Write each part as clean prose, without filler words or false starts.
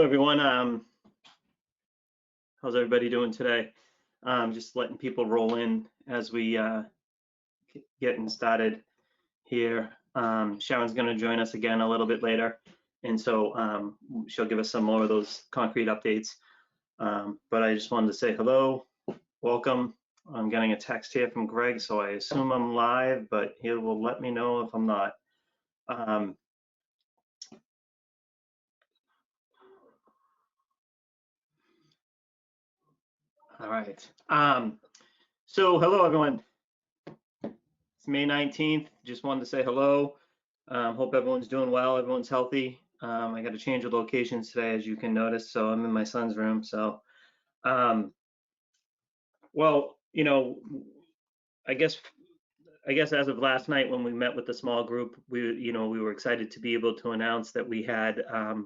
everyone. How's everybody doing today? Just letting people roll in as we getting started here. Sharon's going to join us again a little bit later, and so she'll give us some more of those concrete updates. But I just wanted to say hello, welcome. I'm getting a text here from Greg, so I assume I'm live, but he will let me know if I'm not. All right. So hello, everyone. It's May 19th. Just wanted to say hello. Hope everyone's doing well. Everyone's healthy. I got to change the locations today, as you can notice. So I'm in my son's room. So, well, you know, I guess as of last night when we met with the small group, we were excited to be able to announce that we had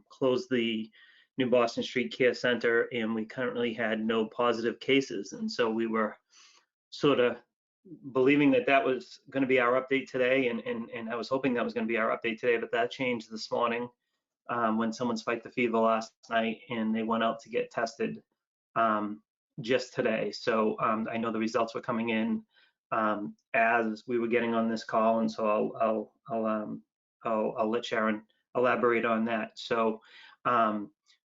closed the New Boston Street Care Center, and we currently had no positive cases. And so we were sort of believing that that was going to be our update today, and I was hoping that was going to be our update today, but that changed this morning when someone spiked the fever last night and they went out to get tested just today. So I know the results were coming in as we were getting on this call, and so I'll let Sharon elaborate on that. So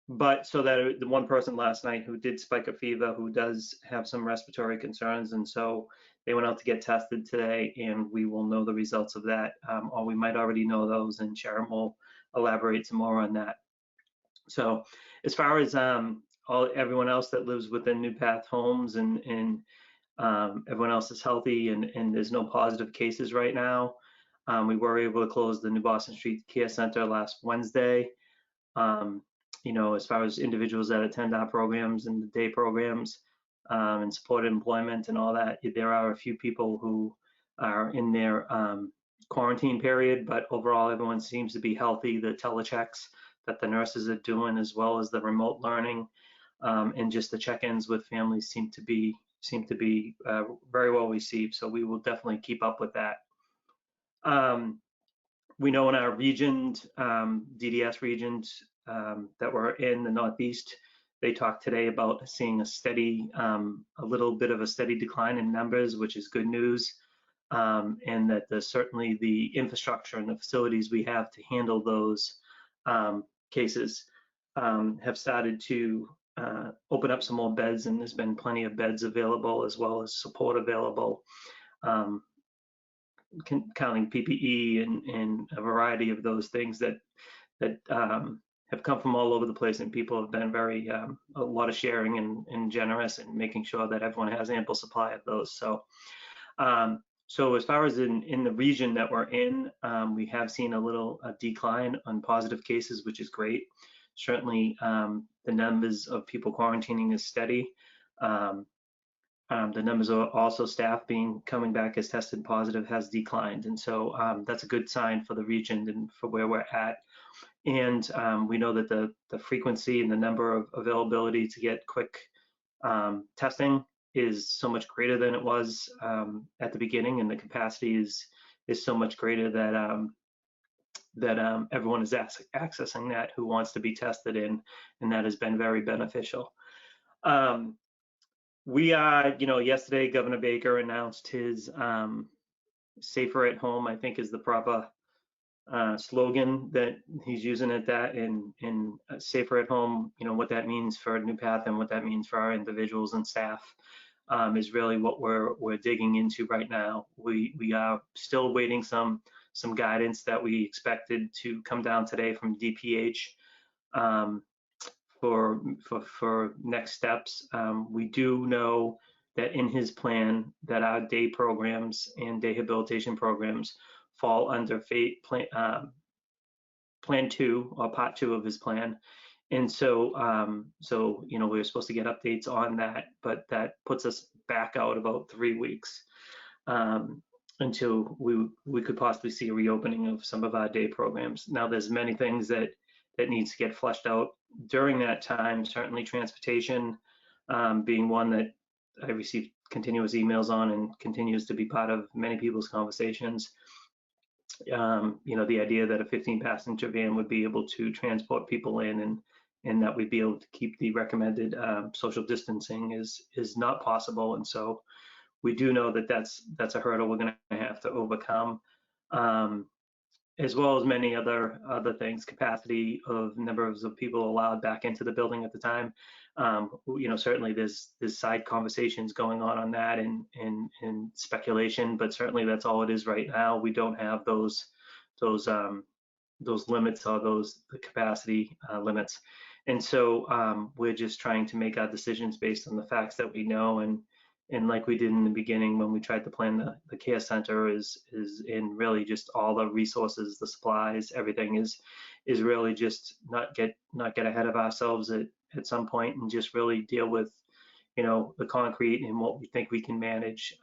but so that the one person last night who did spike a fever, who does have some respiratory concerns, and so they went out to get tested today, and we will know the results of that, or we might already know those, and Sharon will elaborate some more on that. So as far as everyone else that lives within NuPath homes and everyone else is healthy and there's no positive cases right now, we were able to close the New Boston Street Care Center last Wednesday. As far as individuals that attend our programs and the day programs and supported employment and all that, there are a few people who are in their quarantine period, but overall everyone seems to be healthy. The telechecks that the nurses are doing, as well as the remote learning and just the check-ins with families seem to be very well received. So we will definitely keep up with that. We know in our region, DDS regions that were in the Northeast, they talked today about seeing a little bit of a steady decline in numbers, which is good news, and that certainly the infrastructure and the facilities we have to handle those cases have started to open up some more beds, and there's been plenty of beds available as well as support available. Counting PPE and a variety of those things that have come from all over the place, and people have been very a lot of sharing and generous and making sure that everyone has ample supply of those. So so as far as in the region that we're in, we have seen a decline on positive cases, which is great. Certainly the numbers of people quarantining is steady. The numbers of also staff coming back as tested positive has declined, and so that's a good sign for the region and for where we're at. And we know that the frequency and the number of availability to get quick testing is so much greater than it was at the beginning, and the capacity is so much greater that everyone is accessing that who wants to be tested in, and that has been very beneficial. Yesterday Governor Baker announced his safer at home, I think is the proper slogan that he's using at that, in safer at home. What that means for NuPath and what that means for our individuals and staff is really what we're digging into right now. We are still waiting some guidance that we expected to come down today from DPH for next steps. We do know that in his plan that our day programs and day habilitation programs fall under plan 2 or part 2 of his plan. And so we're supposed to get updates on that, but that puts us back out about 3 weeks until we could possibly see a reopening of some of our day programs. Now there's many things that needs to get fleshed out during that time. Certainly transportation being one that I receive continuous emails on and continues to be part of many people's conversations. The idea that a 15-passenger van would be able to transport people in and that we'd be able to keep the recommended social distancing is not possible. And so we do know that that's a hurdle we're going to have to overcome, um, as well as many other things. Capacity of numbers of people allowed back into the building at the time. Certainly there's side conversations going on that, and speculation, but certainly that's all it is right now. We don't have those limits, or the capacity limits. And so we're just trying to make our decisions based on the facts that we know. And like we did in the beginning when we tried to plan the care center, is in really just all the resources, the supplies, everything is really just not get ahead of ourselves at some point, and just really deal with the concrete and what we think we can manage,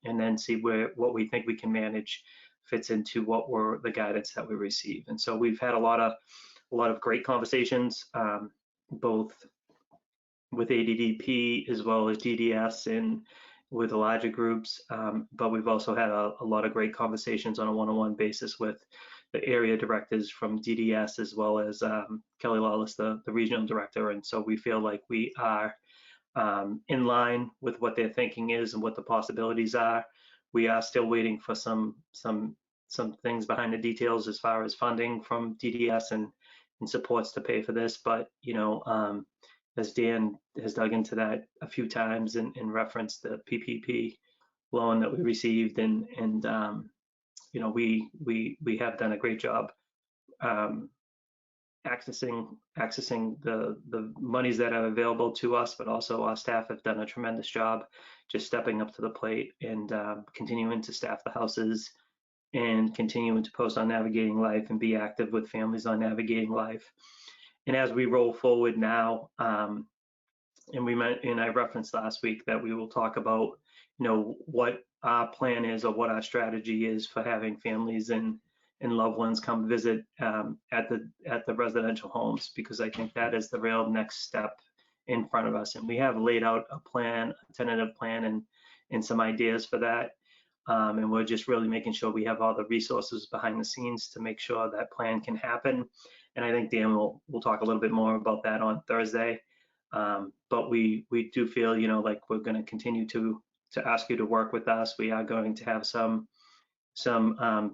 and then see what we think we can manage fits into what were the guidance that we receive. And so we've had a lot of great conversations, both with ADDP as well as DDS and with the larger groups, but we've also had a lot of great conversations on a one-on-one basis with the area directors from DDS, as well as Kelly Lawless, the regional director. And so we feel like we are in line with what their thinking is and what the possibilities are. We are still waiting for some things behind the details as far as funding from DDS and supports to pay for this. But as Dan has dug into that a few times and referenced the PPP loan that we received, and we have done a great job accessing the monies that are available to us, but also our staff have done a tremendous job just stepping up to the plate and continuing to staff the houses and continuing to post on Navigating Life and be active with families on Navigating Life. And as we roll forward now, and I referenced last week that we will talk about, what our plan is, or what our strategy is for having families and loved ones come visit at the residential homes, because I think that is the real next step in front of us. And we have laid out a plan, a tentative plan, and some ideas for that. And we're just really making sure we have all the resources behind the scenes to make sure that plan can happen. And I think Dan will talk a little bit more about that on Thursday. But we do feel, like we're going to continue to ask you to work with us. We are going to have some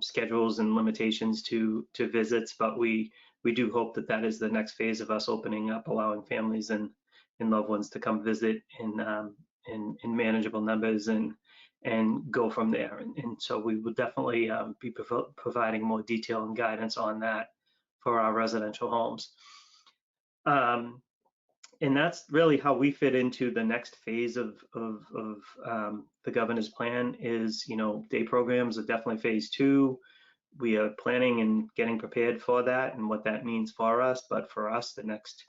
schedules and limitations to visits, but we do hope that is the next phase of us opening up, allowing families and loved ones to come visit in manageable numbers and go from there. And so we will definitely be providing more detail and guidance on that for our residential homes. And that's really how we fit into the next phase of the governor's plan is, day programs are definitely phase 2. We are planning and getting prepared for that and what that means for us. But for us, the next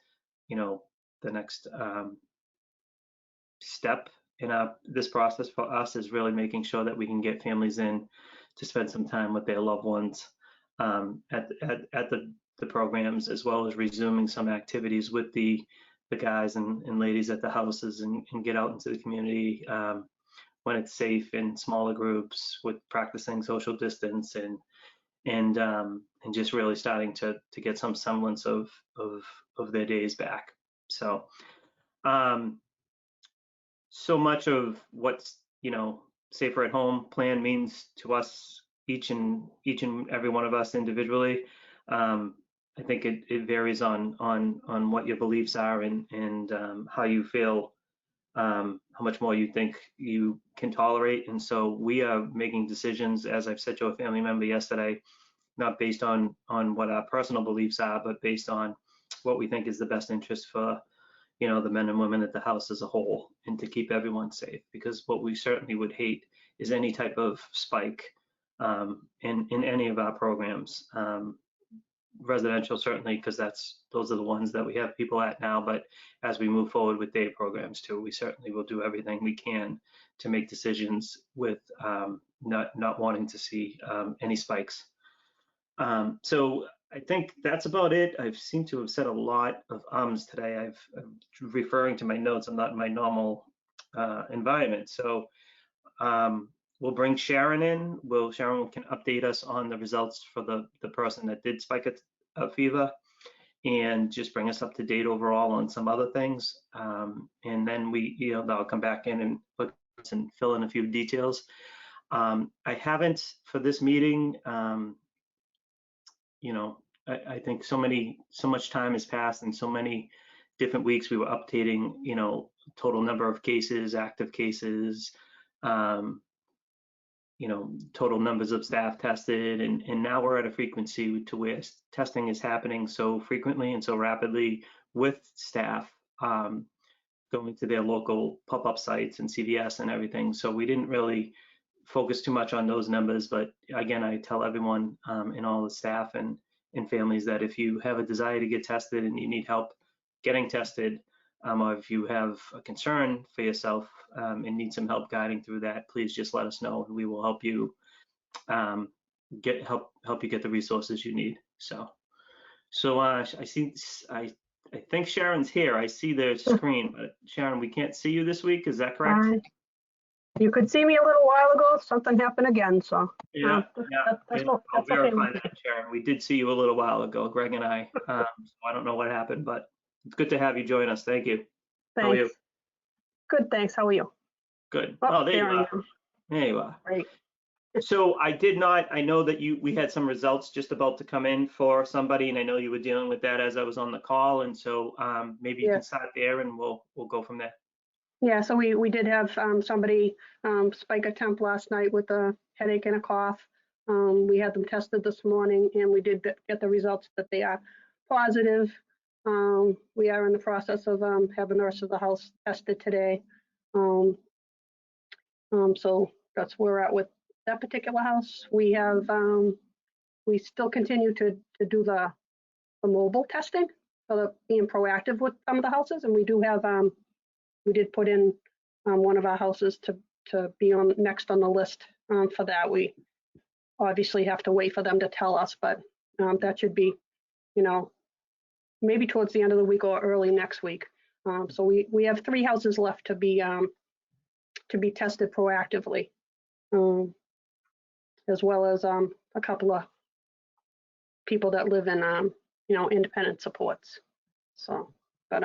step in this process for us is really making sure that we can get families in to spend some time with their loved ones at the programs, as well as resuming some activities with the guys and ladies at the houses, and get out into the community when it's safe, in smaller groups, with practicing social distance and just really starting to get some semblance of their days back. So so much of what's Safer at Home plan means to us, each and every one of us individually. I think it varies on what your beliefs are and how you feel, how much more you think you can tolerate. And so we are making decisions, as I've said to a family member yesterday, not based on what our personal beliefs are, but based on what we think is the best interest for the men and women at the house as a whole, and to keep everyone safe. Because what we certainly would hate is any type of spike in any of our programs. Residential certainly, because those are the ones that we have people at now, but as we move forward with day programs too, we certainly will do everything we can to make decisions with not wanting to see any spikes. So I think that's about it. I've seemed to have said a lot of ums today. I'm referring to my notes. I'm not in my normal environment. So we'll bring Sharon in. Sharon can update us on the results for the person that did spike a fever. and just bring us up to date overall on some other things. And then they'll come back in and look and fill in a few details. I haven't for this meeting. I think so much time has passed and so many different weeks we were updating, total number of cases, active cases, total numbers of staff tested, and now we're at a frequency to where testing is happening so frequently and so rapidly with staff going to their local pop-up sites and CVS and everything. So we didn't really focus too much on those numbers, but again, I tell everyone and all the staff and families that if you have a desire to get tested and you need help getting tested, or if you have a concern for yourself and need some help guiding through that, please just let us know and we will help you help you get the resources you need. So I think Sharon's here. I see the screen, but Sharon, we can't see you this week. Is that correct? You could see me a little while ago. Something happened again, so yeah. I'll verify that, Sharon. We did see you a little while ago, Greg and I. So I don't know what happened, but it's good to have you join us. Thank you. Thanks. How are you? Good, thanks. How are you? Good. Oh, there you are. There you are. Great. So I know that we had some results just about to come in for somebody, and I know you were dealing with that as I was on the call, and so maybe you can start there and we'll go from there. Yeah, so we did have somebody spike a temp last night with a headache and a cough. We had them tested this morning and we did get the results that they are positive. We are in the process of having the rest of the house tested today. So that's where we're at with that particular house. We have we still continue to do the mobile testing, so being proactive with some of the houses, and we do have we did put in one of our houses to be on next on the list for that. We obviously have to wait for them to tell us, but that should be, maybe towards the end of the week or early next week. So we have 3 houses left to be tested proactively, as well as a couple of people that live in independent supports. So, but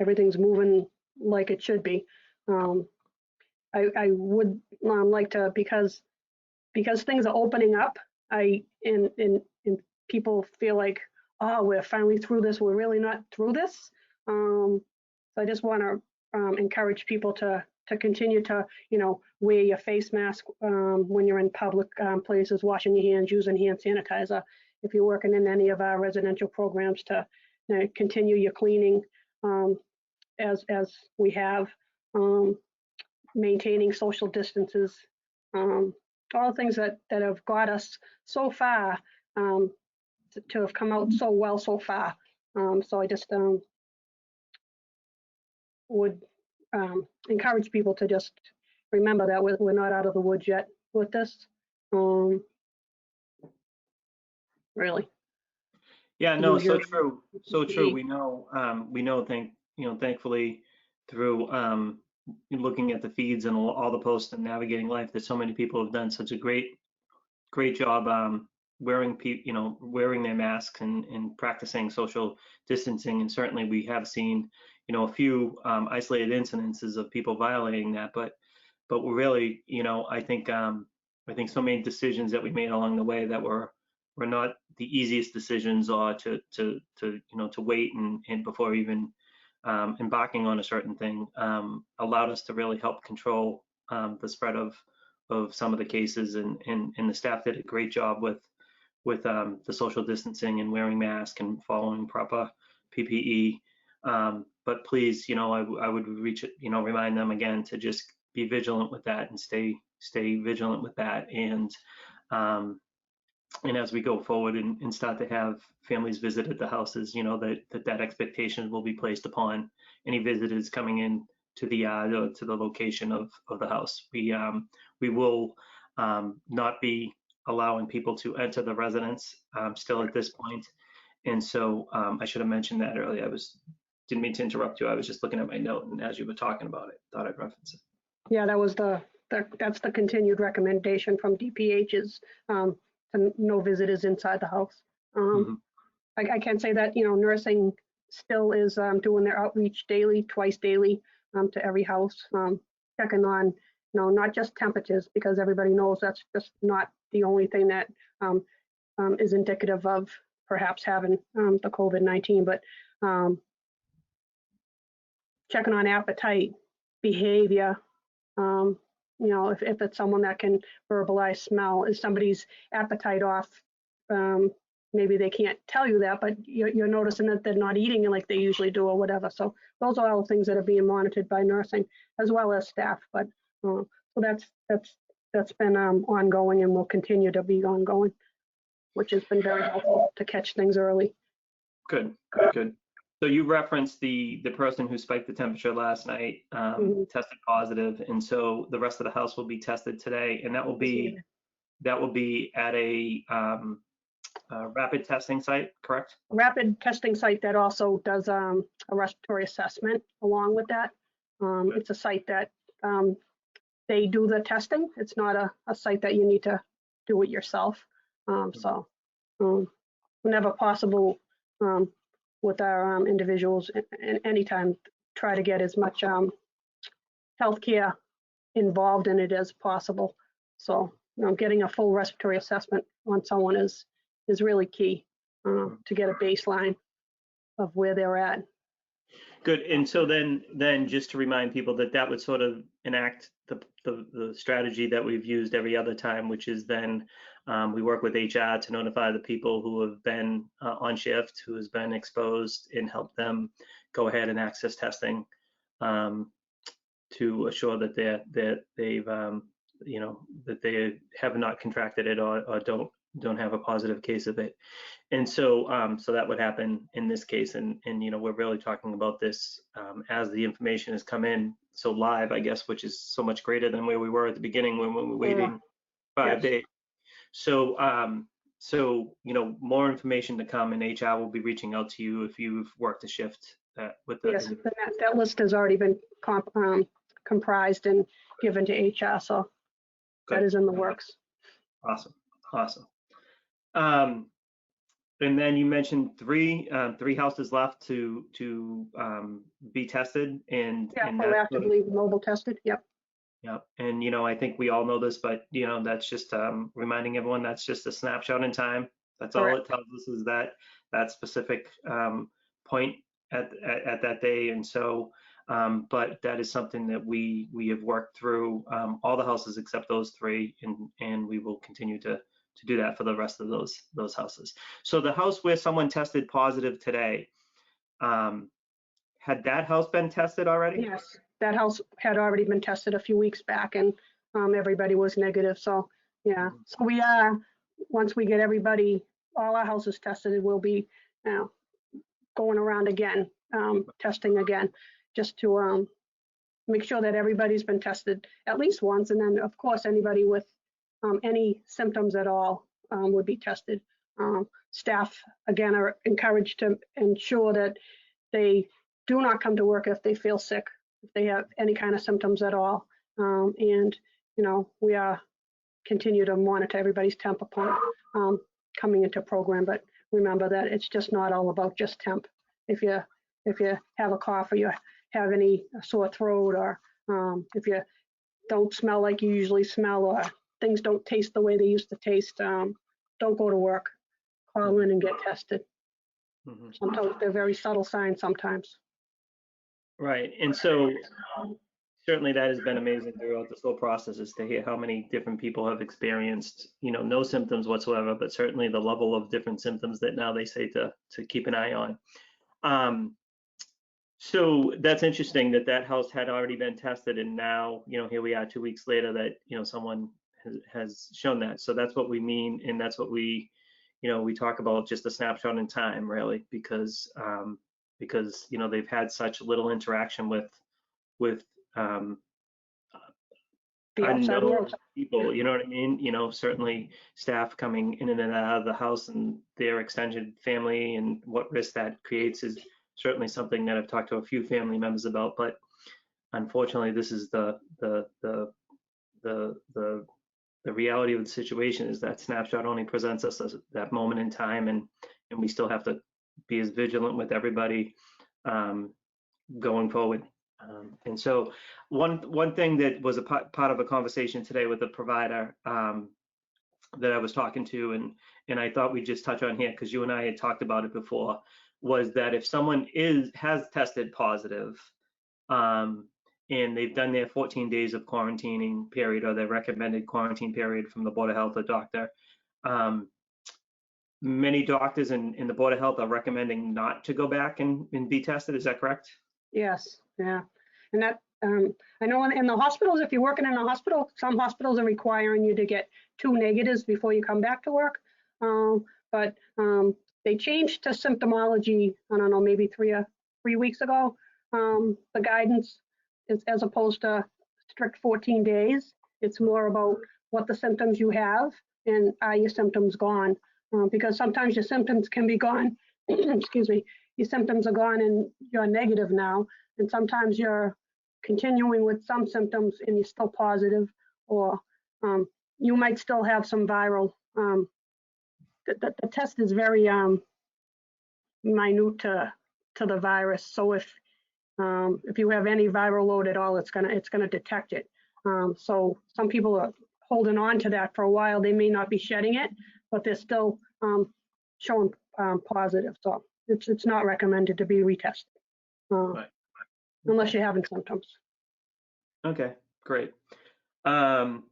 everything's moving like it should be. I would like to, because things are opening up, and people feel like, oh, we're finally through this. We're really not through this. So I just want to encourage people to continue to, wear your face mask when you're in public places, washing your hands, using hand sanitizer. If you're working in any of our residential programs, to continue your cleaning as we have, maintaining social distances, all the things that have got us so far, to have come out so well so far. So I just would encourage people to just remember that we're not out of the woods yet with this. Really. Yeah, no, so true, so true. We know, thankfully, through looking at the feeds and all the posts and navigating life, that so many people have done such a great job wearing their masks and practicing social distancing. And certainly we have seen, a few isolated incidences of people violating that, but we're really, I think so many decisions that we made along the way that were not the easiest decisions, or to wait and before even embarking on a certain thing, allowed us to really help control the spread of some of the cases, and the staff did a great job with the social distancing and wearing masks and following proper PPE. But please, I would remind them again to just be vigilant with that and stay vigilant with that. And as we go forward and start to have families visit at the houses, that expectation will be placed upon any visitors coming in to the location of the house. We will not be allowing people to enter the residence still at this point. And so I should have mentioned that earlier. Didn't mean to interrupt you. I was just looking at my note, and as you were talking about it, thought I'd reference it. Yeah, that was that's the continued recommendation from DPH is to no visitors inside the house. I can say that, nursing still is doing their outreach daily, twice daily, to every house, checking on, not just temperatures, because everybody knows that's just not the only thing that is indicative of perhaps having the COVID-19, but checking on appetite, behavior, if it's someone that can verbalize smell, is somebody's appetite off? Maybe they can't tell you that, but you're noticing that they're not eating like they usually do or whatever. So those are all things that are being monitored by nursing as well as staff. But so that's been ongoing and will continue to be ongoing, which has been very helpful to catch things early. Good, good. So you referenced the person who spiked the temperature last night, tested positive, and so the rest of the house will be tested today, and that will be at a rapid testing site, correct? Rapid testing site that also does a respiratory assessment along with that. It's a site that they do the testing. It's not a site that you need to do it yourself. So whenever possible, with our individuals, and anytime try to get as much healthcare involved in it as possible. So getting a full respiratory assessment on someone is really key to get a baseline of where they're at. Good. And so then just to remind people that would sort of enact the strategy that we've used every other time, which is then we work with HR to notify the people who have been on shift, who has been exposed, and help them go ahead and access testing to assure that they've that they have not contracted it or don't have a positive case of it. And so so that would happen in this case, and we're really talking about this as the information has come in, so live, I guess, which is so much greater than where we were at the beginning when we were waiting 5 days. So so more information to come, and HR will be reaching out to you if you've worked a shift with the. Yes, that list has already been comprised and given to HR, so Good. that is in the works. Awesome. And then you mentioned three houses left to be tested, and proactively mobile tested. Yep. Yep. And I think we all know this, but that's just reminding everyone that's just a snapshot in time. That's all it tells us, is that specific point at that day. And so but that is something that we have worked through all the houses except those three, and we will continue to do that for the rest of those houses. So the house where someone tested positive today, had that house been tested already? Yes, that house had already been tested a few weeks back, and everybody was negative. So yeah, so we are, once we get everybody, all our houses tested, we'll be going around again, testing again, just to make sure that everybody's been tested at least once. And then of course, anybody with any symptoms at all would be tested. Staff, again, are encouraged to ensure that they do not come to work if they feel sick, if they have any kind of symptoms at all. And, we are continue to monitor everybody's temp upon coming into program. But remember that it's just not all about just temp. If you have a cough, or you have any sore throat, or if you don't smell like you usually smell, or things don't taste the way they used to taste, don't go to work. Call in and get tested. Sometimes they're very subtle signs sometimes. Right. And so certainly that has been amazing throughout this whole process, is to hear how many different people have experienced, no symptoms whatsoever, but certainly the level of different symptoms that now they say to keep an eye on. So that's interesting that house had already been tested, and now, here we are 2 weeks later that, someone has shown that. So that's what we mean, and that's what we talk about, just a snapshot in time, really, because they've had such little interaction with unknown people, you know what I mean? Certainly staff coming in and out of the house and their extended family, and what risk that creates is certainly something that I've talked to a few family members about. But unfortunately, this is the reality of the situation, is that snapshot only presents us that moment in time, and and we still have to be as vigilant with everybody going forward. And so one thing that was a part of a conversation today with a provider that I was talking to, and I thought we'd just touch on here because you and I had talked about it before, was that if someone has tested positive, and they've done their 14 days of quarantining period or their recommended quarantine period from the Board of Health or doctor, many doctors in the Board of Health are recommending not to go back and be tested. Is that correct? Yes, yeah. And that, I know in the hospitals, if you're working in a hospital, some hospitals are requiring you to get 2 negatives before you come back to work. But they changed to symptomology, I don't know, maybe 3 weeks ago. The guidance is, as opposed to strict 14 days, it's more about what the symptoms you have and are your symptoms gone? Because sometimes your symptoms can be gone, excuse me, your symptoms are gone and you're negative now, and sometimes you're continuing with some symptoms and you're still positive, or you might still have some viral. The test is very minute to the virus, so if you have any viral load at all, it's gonna detect it. So some people are holding on to that for a while. They may not be shedding it, but they're still showing positive. So it's not recommended to be retested Right. unless you're having symptoms. Okay, great. And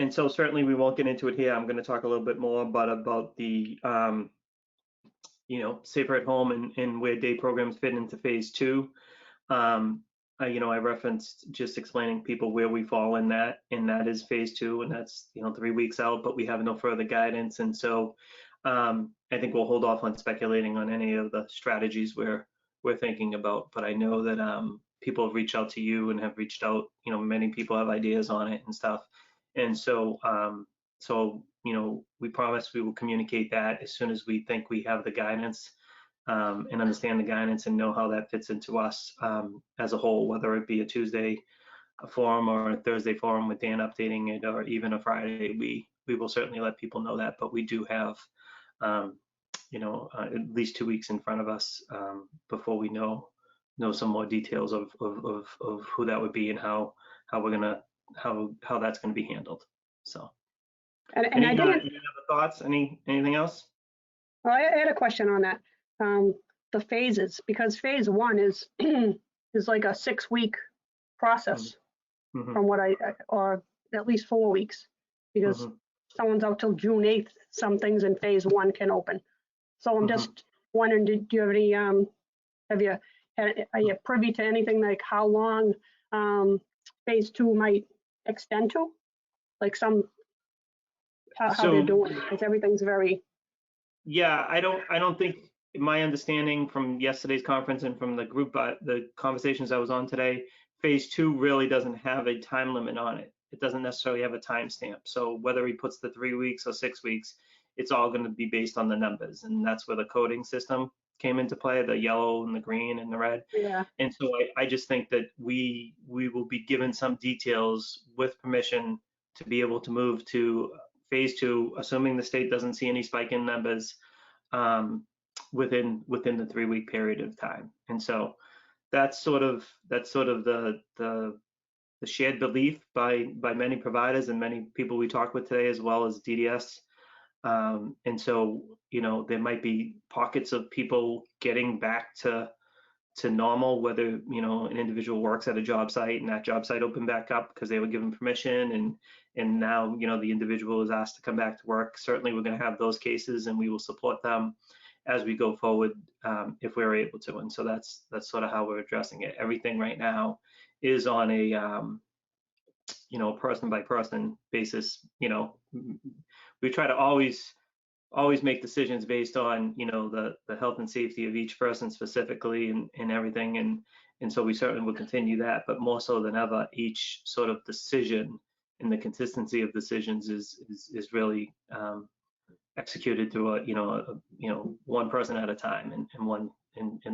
so certainly we won't get into it here. I'm going to talk a little bit more about the safer at home and where day programs fit into phase 2. I referenced just explaining people where we fall in that, and that is phase 2, and that's 3 weeks out, but we have no further guidance. And so I think we'll hold off on speculating on any of the strategies we're thinking about. But I know that people have reached out to you and have reached out. Many people have ideas on it and stuff. And so we promise we will communicate that as soon as we think we have the guidance. And understand the guidance and know how that fits into us as a whole, whether it be a Tuesday forum or a Thursday forum with Dan updating it, or even a Friday. We will certainly let people know that, but we do have at least 2 weeks in front of us before we know some more details of who that would be and how that's gonna be handled. So And any, I didn't. any other thoughts? Anything else? Well, I had a question on that. The phases, because phase 1 is is like a 6-week process from what or at least 4 weeks, because someone's out till June 8th. Some things in phase 1 can open. So I'm just wondering, do you have any, are you privy to anything like how long phase 2 might extend to? Like how they're doing, because everything's very. Yeah, I don't think, my understanding from yesterday's conference and from the group, the conversations I was on today, phase 2 really doesn't have a time limit on it. It doesn't necessarily have a timestamp. So whether he puts the 3 weeks or 6 weeks, it's all going to be based on the numbers, and that's where the coding system came into play, the yellow and the green and the red. Yeah. And so I just think that we will be given some details with permission to be able to move to phase 2, assuming the state doesn't see any spike in numbers within the 3-week period of time. And so that's sort of the shared belief by many providers and many people we talked with today, as well as DDS. And so there might be pockets of people getting back to normal, whether an individual works at a job site and that job site opened back up because they were given permission, and now the individual is asked to come back to work. Certainly we're going to have those cases, and we will support them as we go forward if we're able to. And so that's sort of how we're addressing it. Everything right now is on a person by person basis. We try to always make decisions based on the health and safety of each person specifically and everything, and so we certainly will continue that. But more so than ever, each sort of decision and the consistency of decisions is really executed through one person at a time, and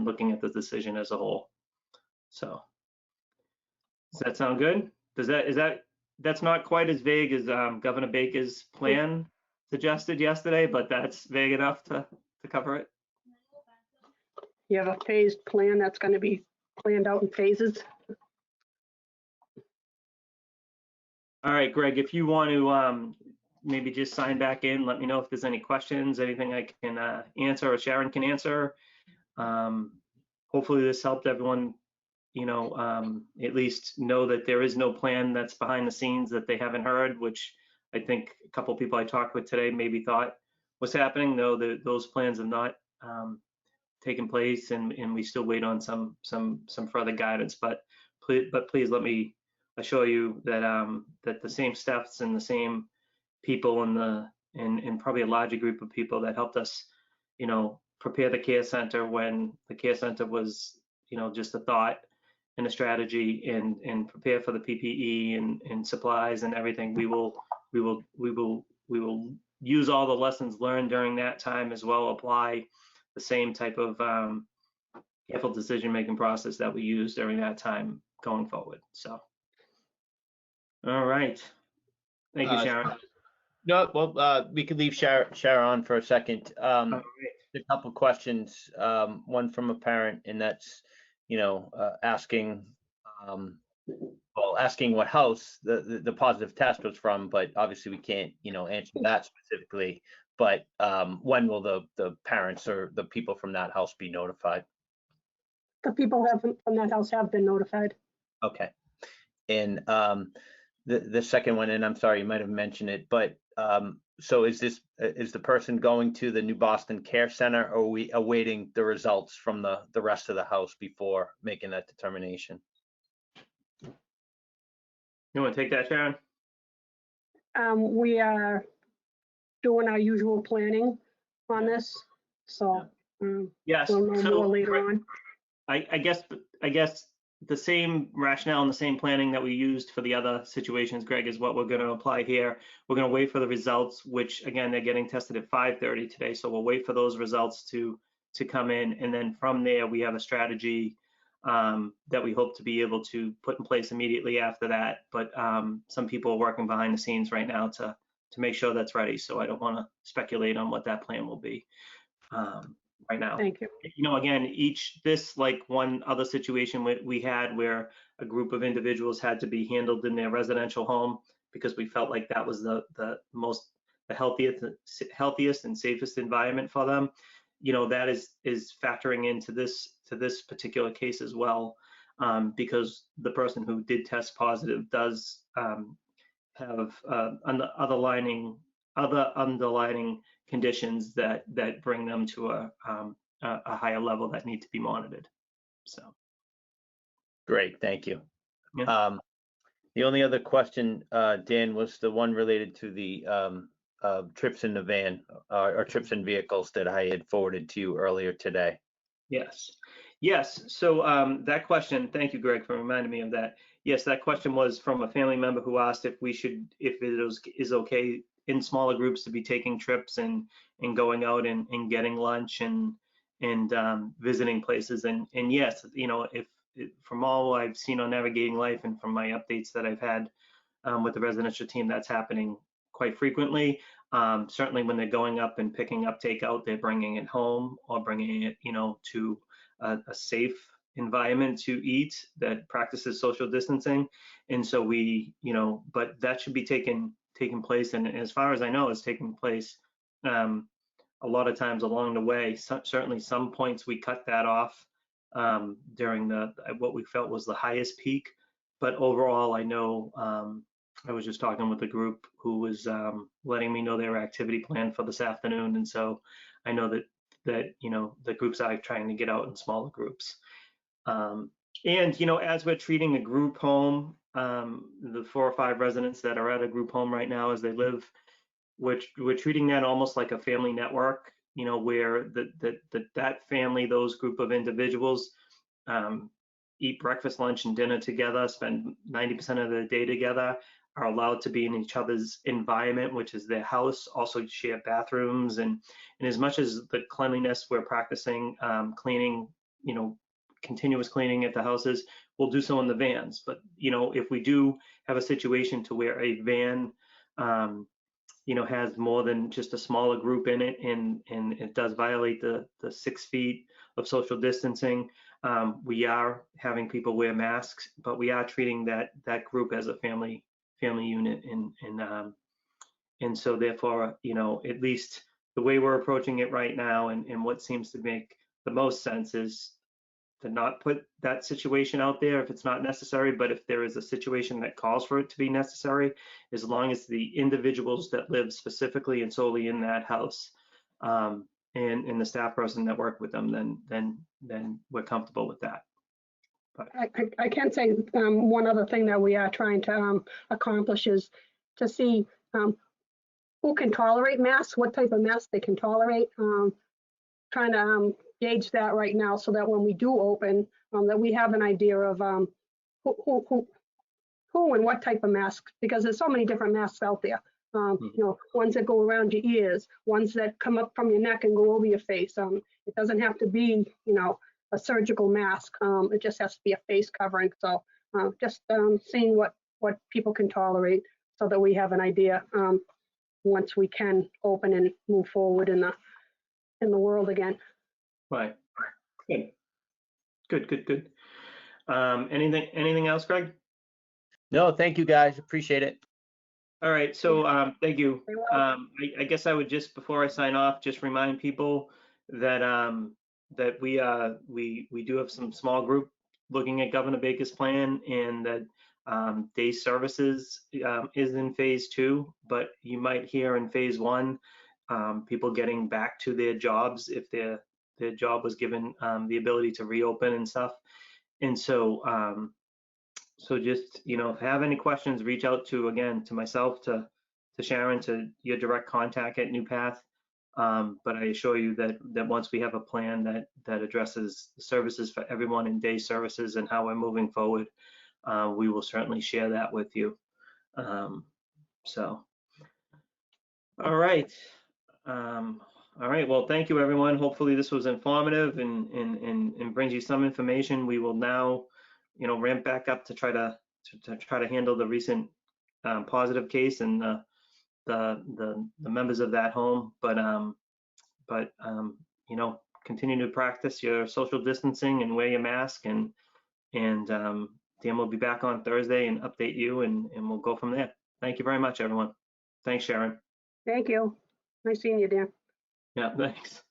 looking at the decision as a whole. So does that sound good? That's not quite as vague as Governor Baker's plan suggested yesterday, but that's vague enough to cover it. you have a phased plan that's going to be planned out in phases. All right, Greg, if you want to maybe just sign back in, let me know if there's any questions, anything I can answer or Sharon can answer. Hopefully this helped everyone, at least know that there is no plan that's behind the scenes that they haven't heard, which I think a couple people I talked with today maybe thought was happening, though those plans have not taken place, and we still wait on some further guidance. But please let me assure you that that the same steps and the same people and probably a larger group of people that helped us, prepare the care center when the care center was, just a thought and a strategy, and prepare for the PPE and supplies and everything. We will use all the lessons learned during that time as well, apply the same type of careful decision-making process that we used during that time going forward. So, all right. Thank you, Sharon. No, well, we could leave Sharon on for a second. All right. A couple questions, one from a parent, and that's, asking, asking what house the positive test was from, but obviously we can't, answer that specifically. But when will the parents or the people from that house be notified? The people from that house have been notified. Okay. And the second one, and I'm sorry, you might have mentioned it, but so is the person going to the New Boston Care Center, or are we awaiting the results from the rest of the house before making that determination? You want to take that, Sharon? We are doing our usual planning on this, so Yes. we'll know more later on. I guess the same rationale and the same planning that we used for the other situations, Greg, is what we're going to apply here. We're going to wait for the results, which again, they're getting tested at 5:30 today. So we'll wait for those results to come in. And then from there, we have a strategy that we hope to be able to put in place immediately after that. But some people are working behind the scenes right now to make sure that's ready. So I don't want to speculate on what that plan will be right now. Thank you. Again, this, like one other situation we had where a group of individuals had to be handled in their residential home because we felt like that was the healthiest and safest environment for them. That is factoring into this particular case as well, because the person who did test positive does have other underlining conditions that bring them to a higher level that need to be monitored. So. Great, thank you. Yeah. The only other question, Dan, was the one related to the trips in the van or trips in vehicles that I had forwarded to you earlier today. Yes. So that question, thank you, Greg, for reminding me of that. Yes, that question was from a family member who asked if it is okay in smaller groups to be taking trips and going out and getting lunch and visiting places. And yes, if from all I've seen on Navigating Life and from my updates that I've had with the residential team, that's happening quite frequently. Certainly when they're going up and picking up takeout, they're bringing it home or bringing it, to a safe environment to eat that practices social distancing. And so but that should be taking place. And as far as I know, it's taking place a lot of times along the way. Certainly some points we cut that off during what we felt was the highest peak. But overall, I know I was just talking with a group who was letting me know their activity plan for this afternoon. And so I know that the groups are trying to get out in smaller groups. And, as we're treating a group home, the 4 or 5 residents that are at a group home right now as they live, we're treating that almost like a family network, where that family, those group of individuals eat breakfast, lunch, and dinner together, spend 90% of the day together, are allowed to be in each other's environment, which is their house, also share bathrooms. And as much as the cleanliness we're practicing, cleaning, continuous cleaning at the houses, we'll do so in the vans. But, if we do have a situation to where a van, has more than just a smaller group in it, and it does violate the 6 feet of social distancing. We are having people wear masks, but we are treating that group as a family unit, and so therefore, at least the way we're approaching it right now, and what seems to make the most sense is to not put that situation out there if it's not necessary, but if there is a situation that calls for it to be necessary, as long as the individuals that live specifically and solely in that house, and the staff person that work with them, then we're comfortable with that. I can say one other thing that we are trying to accomplish is to see who can tolerate masks, what type of mask they can tolerate. Trying to gauge that right now so that when we do open, that we have an idea of who and what type of masks, because there's so many different masks out there. Ones that go around your ears, ones that come up from your neck and go over your face. It doesn't have to be, a surgical mask. It just has to be a face covering. So just seeing what people can tolerate so that we have an idea once we can open and move forward in the world again. Right. Good. Anything else, Greg? No, thank you guys. Appreciate it. All right. So thank you. Very well. I guess I would just, before I sign off, just remind people that that we do have some small group looking at Governor Baker's plan, and that day services is in phase 2, but you might hear in phase 1 people getting back to their jobs if their job was given the ability to reopen and stuff. And so so just, if you have any questions, reach out to myself, to Sharon, to your direct contact at NuPath. But I assure you that once we have a plan that addresses the services for everyone in day services and how we're moving forward, we will certainly share that with you. So, all right. All right. Well, thank you, everyone. Hopefully this was informative and brings you some information. We will now, ramp back up to try to handle the recent positive case and the members of that home. But continue to practice your social distancing and wear your mask, and Dan will be back on Thursday and update you, and we'll go from there. Thank you very much, everyone. Thanks, Sharon. Thank you. Nice seeing you, Dan. Yeah, thanks.